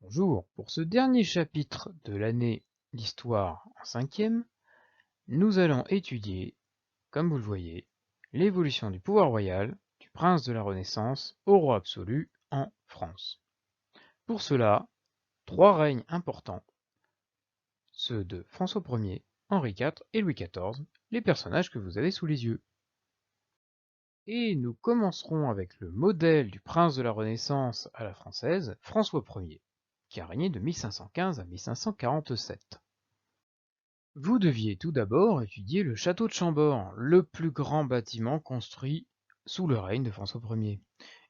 Bonjour, pour ce dernier chapitre de l'année d'histoire en cinquième, nous allons étudier, comme vous le voyez, l'évolution du pouvoir royal, du prince de la Renaissance au roi absolu en France. Pour cela, trois règnes importants, ceux de François Ier, Henri IV et Louis XIV, les personnages que vous avez sous les yeux. Et nous commencerons avec le modèle du prince de la Renaissance à la française, François Ier, qui a régné de 1515 à 1547. Vous deviez tout d'abord étudier le château de Chambord, le plus grand bâtiment construit sous le règne de François Ier,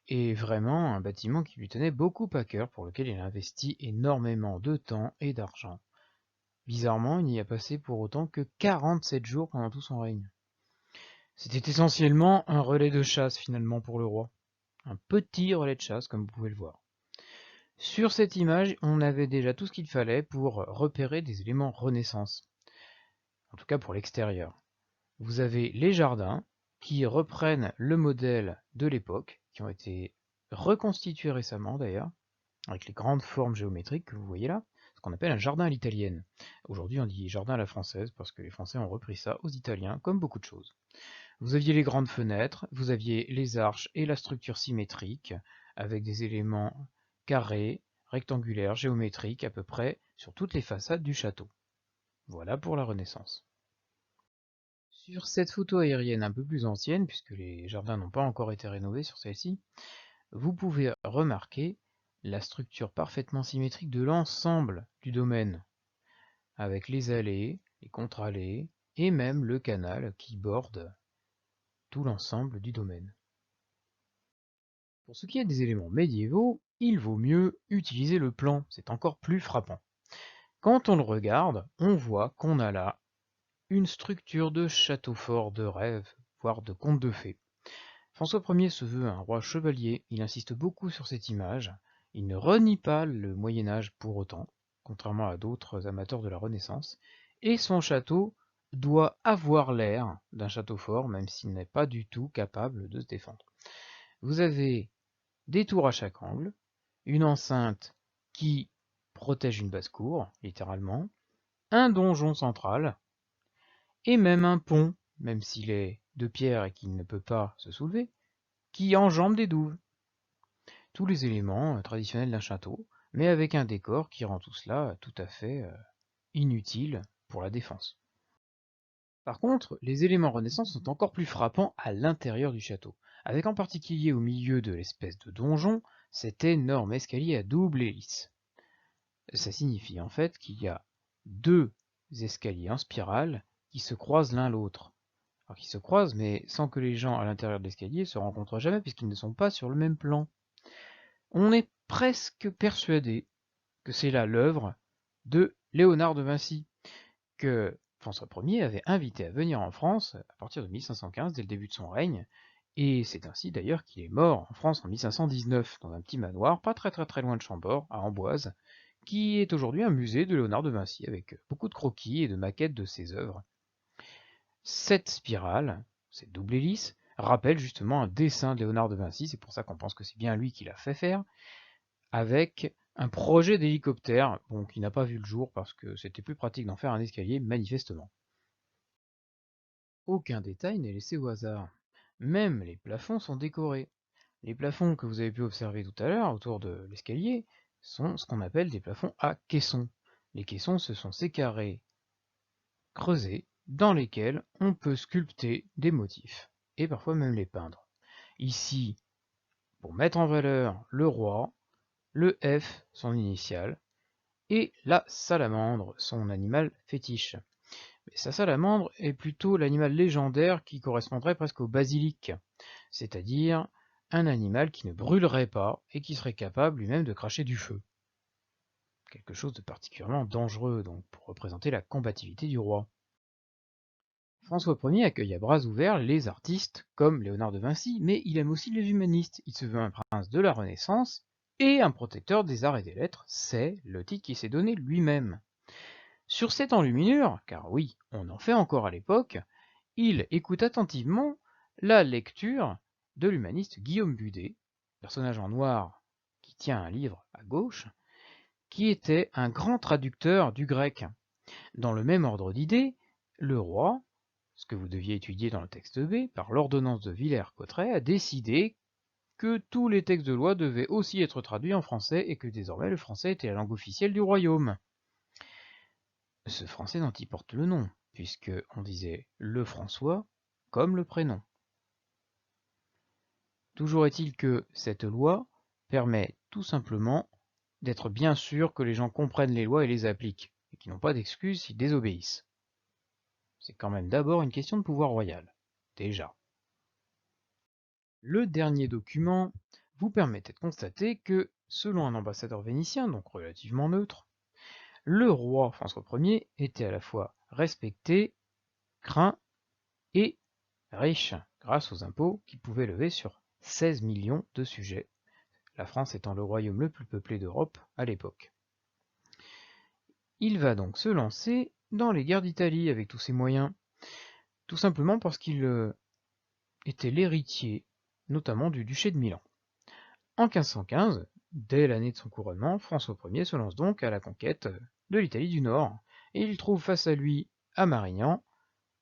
et vraiment un bâtiment qui lui tenait beaucoup à cœur, pour lequel il a investi énormément de temps et d'argent. Bizarrement, il n'y a passé pour autant que 47 jours pendant tout son règne. C'était essentiellement un relais de chasse finalement pour le roi. Un petit relais de chasse, comme vous pouvez le voir. Sur cette image, on avait déjà tout ce qu'il fallait pour repérer des éléments Renaissance. En tout cas pour l'extérieur. Vous avez les jardins qui reprennent le modèle de l'époque, qui ont été reconstitués récemment d'ailleurs, avec les grandes formes géométriques que vous voyez là, ce qu'on appelle un jardin à l'italienne. Aujourd'hui on dit jardin à la française parce que les Français ont repris ça aux Italiens, comme beaucoup de choses. Vous aviez les grandes fenêtres, vous aviez les arches et la structure symétrique, avec des éléments carrés, rectangulaires, géométriques à peu près sur toutes les façades du château. Voilà pour la Renaissance. Sur cette photo aérienne un peu plus ancienne, puisque les jardins n'ont pas encore été rénovés sur celle-ci, vous pouvez remarquer la structure parfaitement symétrique de l'ensemble du domaine, avec les allées, les contre-allées, et même le canal qui borde tout l'ensemble du domaine. Pour ce qui est des éléments médiévaux, il vaut mieux utiliser le plan, c'est encore plus frappant. Quand on le regarde, on voit qu'on a là une structure de château fort de rêve, voire de conte de fées. François Ier se veut un roi chevalier, il insiste beaucoup sur cette image, il ne renie pas le Moyen Âge pour autant, contrairement à d'autres amateurs de la Renaissance, et son château doit avoir l'air d'un château fort, même s'il n'est pas du tout capable de se défendre. Vous avez des tours à chaque angle, une enceinte qui protège une basse-cour, littéralement, un donjon central, et même un pont, même s'il est de pierre et qu'il ne peut pas se soulever, qui enjambe des douves. Tous les éléments traditionnels d'un château, mais avec un décor qui rend tout cela tout à fait inutile pour la défense. Par contre, les éléments Renaissance sont encore plus frappants à l'intérieur du château, avec en particulier au milieu de l'espèce de donjon, cet énorme escalier à double hélice. Ça signifie en fait qu'il y a deux escaliers en spirale qui se croisent l'un l'autre. Alors qu'ils se croisent, mais sans que les gens à l'intérieur de l'escalier se rencontrent jamais, puisqu'ils ne sont pas sur le même plan. On est presque persuadé que c'est là l'œuvre de Léonard de Vinci, que François Ier avait invité à venir en France à partir de 1515, dès le début de son règne, et c'est ainsi d'ailleurs qu'il est mort en France en 1519, dans un petit manoir pas très loin de Chambord, à Amboise, qui est aujourd'hui un musée de Léonard de Vinci, avec beaucoup de croquis et de maquettes de ses œuvres. Cette spirale, cette double hélice, rappelle justement un dessin de Léonard de Vinci, c'est pour ça qu'on pense que c'est bien lui qui l'a fait faire, avec un projet d'hélicoptère, bon, qui n'a pas vu le jour parce que c'était plus pratique d'en faire un escalier, manifestement. Aucun détail n'est laissé au hasard. Même les plafonds sont décorés. Les plafonds que vous avez pu observer tout à l'heure autour de l'escalier sont ce qu'on appelle des plafonds à caissons. Les caissons, ce sont ces carrés creusés dans lesquels on peut sculpter des motifs, et parfois même les peindre. Ici, pour mettre en valeur le roi, le F, son initiale, et la salamandre, son animal fétiche. Mais sa salamandre est plutôt l'animal légendaire qui correspondrait presque au basilic, c'est-à-dire un animal qui ne brûlerait pas et qui serait capable lui-même de cracher du feu. Quelque chose de particulièrement dangereux, donc, pour représenter la combativité du roi. François Ier accueille à bras ouverts les artistes comme Léonard de Vinci, mais il aime aussi les humanistes. Il se veut un prince de la Renaissance et un protecteur des arts et des lettres, c'est le titre qu'il s'est donné lui-même. Sur cette enluminure, car oui, on en fait encore à l'époque, il écoute attentivement la lecture de l'humaniste Guillaume Budet, personnage en noir qui tient un livre à gauche, qui était un grand traducteur du grec. Dans le même ordre d'idées, le roi, ce que vous deviez étudier dans le texte B, par l'ordonnance de Villers-Cotterêts, a décidé que tous les textes de loi devaient aussi être traduits en français et que désormais le français était la langue officielle du royaume. Ce français dont il porte le nom, puisque on disait le François comme le prénom. Toujours est-il que cette loi permet tout simplement d'être bien sûr que les gens comprennent les lois et les appliquent, et qu'ils n'ont pas d'excuses s'ils désobéissent. C'est quand même d'abord une question de pouvoir royal, déjà. Le dernier document vous permettait de constater que, selon un ambassadeur vénitien, donc relativement neutre, le roi François Ier était à la fois respecté, craint et riche, grâce aux impôts qu'il pouvait lever sur 16 millions de sujets, la France étant le royaume le plus peuplé d'Europe à l'époque. Il va donc se lancer dans les guerres d'Italie avec tous ses moyens, tout simplement parce qu'il était l'héritier, notamment du duché de Milan. En 1515, dès l'année de son couronnement, François Ier se lance donc à la conquête de l'Italie du Nord, et il trouve face à lui, à Marignan,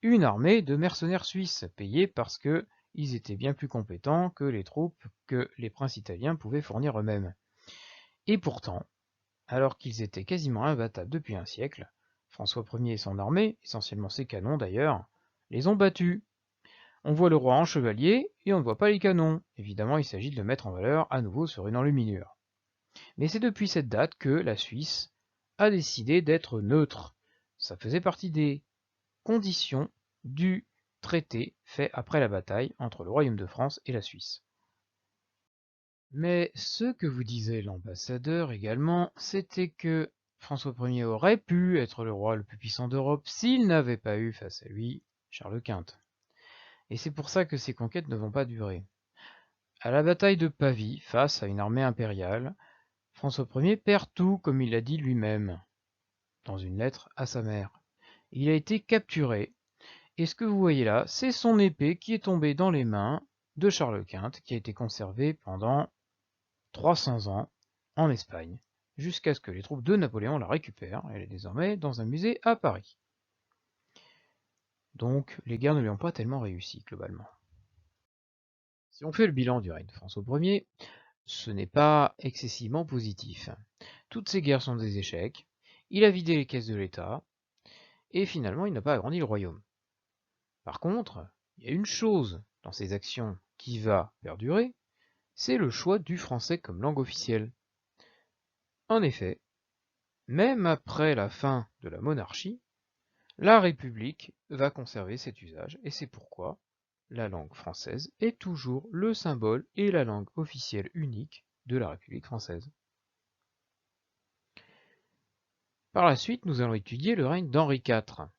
une armée de mercenaires suisses, payés parce que ils étaient bien plus compétents que les troupes que les princes italiens pouvaient fournir eux-mêmes. Et pourtant, alors qu'ils étaient quasiment imbattables depuis un siècle, François Ier et son armée, essentiellement ses canons d'ailleurs, les ont battus. On voit le roi en chevalier et on ne voit pas les canons. Évidemment, il s'agit de le mettre en valeur à nouveau sur une enluminure. Mais c'est depuis cette date que la Suisse a décidé d'être neutre. Ça faisait partie des conditions du traité fait après la bataille entre le Royaume de France et la Suisse. Mais ce que vous disait l'ambassadeur également, c'était que François Ier aurait pu être le roi le plus puissant d'Europe s'il n'avait pas eu face à lui Charles Quint. Et c'est pour ça que ces conquêtes ne vont pas durer. À la bataille de Pavie, face à une armée impériale, François Ier perd tout comme il l'a dit lui-même, dans une lettre à sa mère. Il a été capturé, et ce que vous voyez là, c'est son épée qui est tombée dans les mains de Charles Quint, qui a été conservée pendant 300 ans en Espagne, jusqu'à ce que les troupes de Napoléon la récupèrent. Elle est désormais dans un musée à Paris. Donc les guerres ne lui ont pas tellement réussi globalement. Si on fait le bilan du règne de François Ier, ce n'est pas excessivement positif. Toutes ces guerres sont des échecs, il a vidé les caisses de l'État, et finalement il n'a pas agrandi le royaume. Par contre, il y a une chose dans ses actions qui va perdurer, c'est le choix du français comme langue officielle. En effet, même après la fin de la monarchie, la République va conserver cet usage, et c'est pourquoi la langue française est toujours le symbole et la langue officielle unique de la République française. Par la suite, nous allons étudier le règne d'Henri IV,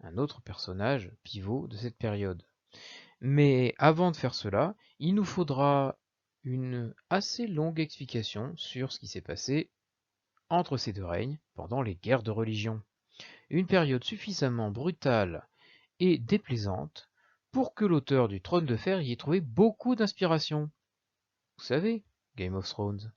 un autre personnage pivot de cette période. Mais avant de faire cela, il nous faudra une assez longue explication sur ce qui s'est passé entre ces deux règnes pendant les guerres de religion. Une période suffisamment brutale et déplaisante pour que l'auteur du Trône de Fer y ait trouvé beaucoup d'inspiration. Vous savez, Game of Thrones.